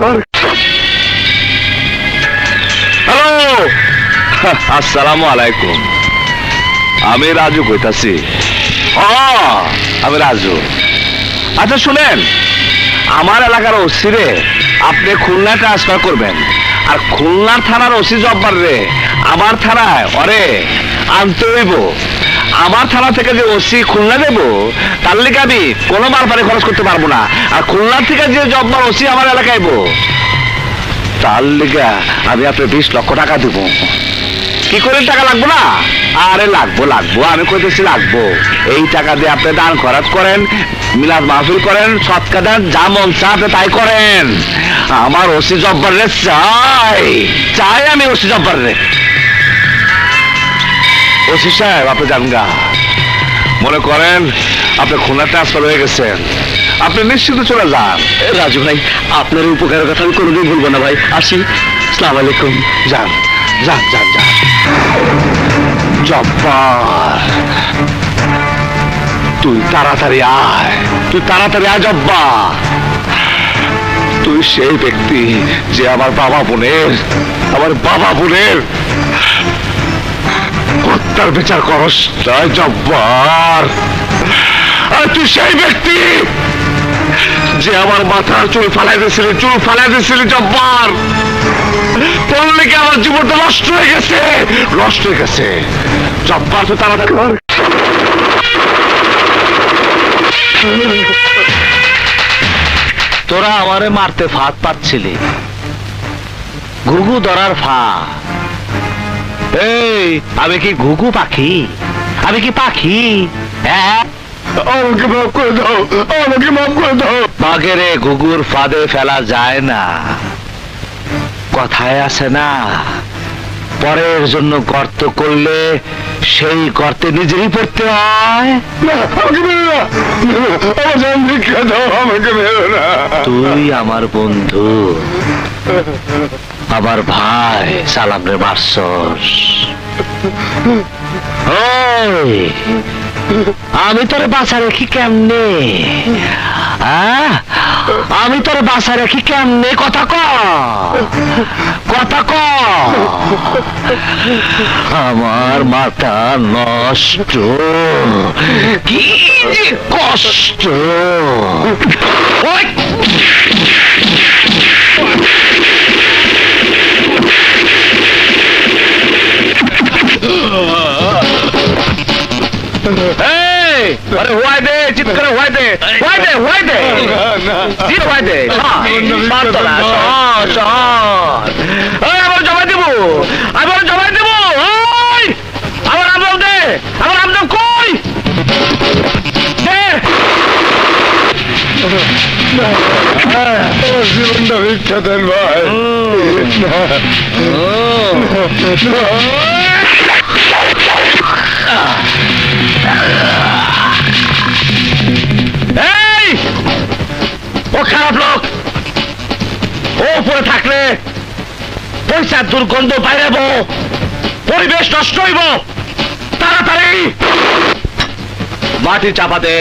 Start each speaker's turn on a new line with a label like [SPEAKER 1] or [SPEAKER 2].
[SPEAKER 1] Hello, আসসালামু আলাইকুম। আমি রাজু কইতাছি। আমি রাজু। আচ্ছা শুনেন, আমার এলাকার ওসিরে আপনি খুলনা ট্রান্সফার করবেন, আর খুলনার থানার ওসি জব্বার রে আমার থানায় অরে আনতে হইব। আমার থানা থেকে যে ওসি খুলনা দেব, তার লিগে আমি কোনো মালপানি খরচ করতে পারবো না। আর খুলনা থেকে যে জব্বার ওসি আমার এলাকায় আইব, তার লিগে আমি আপনার 20 লক্ষ টাকা দেব। কি করে টাকা লাগবো না? আরে লাগবো লাগবো, আমি কইতেছি লাগবো। এই টাকা দিয়ে আপনি দান খরচ করেন, মিলাদ মাহফিল করেন, সৎকা দেন, যা মন চায় আপনি তাই করেন। আমার ওসি জব্বার রে চাই, চাই আমি ওসি জব্বার রে। ওসি সাহেব আপনি যান গা, মনে করেন আপনি খুলনা ট্রান্সফার হয়ে গেছেন, আপনি নিশ্চিত চলে যান।
[SPEAKER 2] রাজু ভাই, আপনার উপকারের কথা আমি কোনোদিন ভুলবো না ভাই। আসি, আসসালামু আলাইকুম।
[SPEAKER 1] যান যান যান যান। জব্বার, তুই তাড়াতাড়ি আয়, তুই তাড়াতাড়ি আয় জব্বার। তুই সেই ব্যক্তি যে আমার বাবা বোনের হত্যার বিচার করস তাই জব্বার। আর তুই সেই ব্যক্তি যে আমার মাথার চুল ফালাই দিয়েছিলি জব্বার। বললে কি আমার জীবনটা নষ্ট হয়ে গেছে জব্বার। তো তাড়াতাড়ি কর।
[SPEAKER 2] তোরা আমারে মারতে ফাঁদ পাচ্ছিলি, ঘুঘু ধরার ফাঁদ। এই, আমি কি ঘুঘু পাখি? আমি কি পাখি? হ্যাঁ,
[SPEAKER 1] আমাকে মাফ করে দাও, আমাকে মাফ করে দাও।
[SPEAKER 2] বাঘেরে ঘুঘুর ফাঁদে ফেলা যায় না, কথায় আছে না, পরের জন্য গর্ত করলে সেই গর্তে নিজেরই পড়তে হয়। তুই আমার বন্ধু, আমার ভাই, সালাম রে মারছস। ওই, আমি তোর বাঁচা রাখি কেমনে? আমি তোর বাঁচা রাখি কেমনে? কথা ক। আমার মাথা নষ্ট, কি যে কষ্ট। ওই! আরে হোয়াই দে, চিৎকার হোয়াই দে। আবার জমা দেবো, আমার আমরাও দে, আমার আমরাও কই
[SPEAKER 1] জীবনটা ভিক্ষা দেন ভাই।
[SPEAKER 2] ও খারাপ লোক, ও উপরে থাকলে পয়সার দুর্গন্ধ বাইরেব, পরিবেশ নষ্ট হইব। তাড়াতাড়ি মাটি চাপা দে।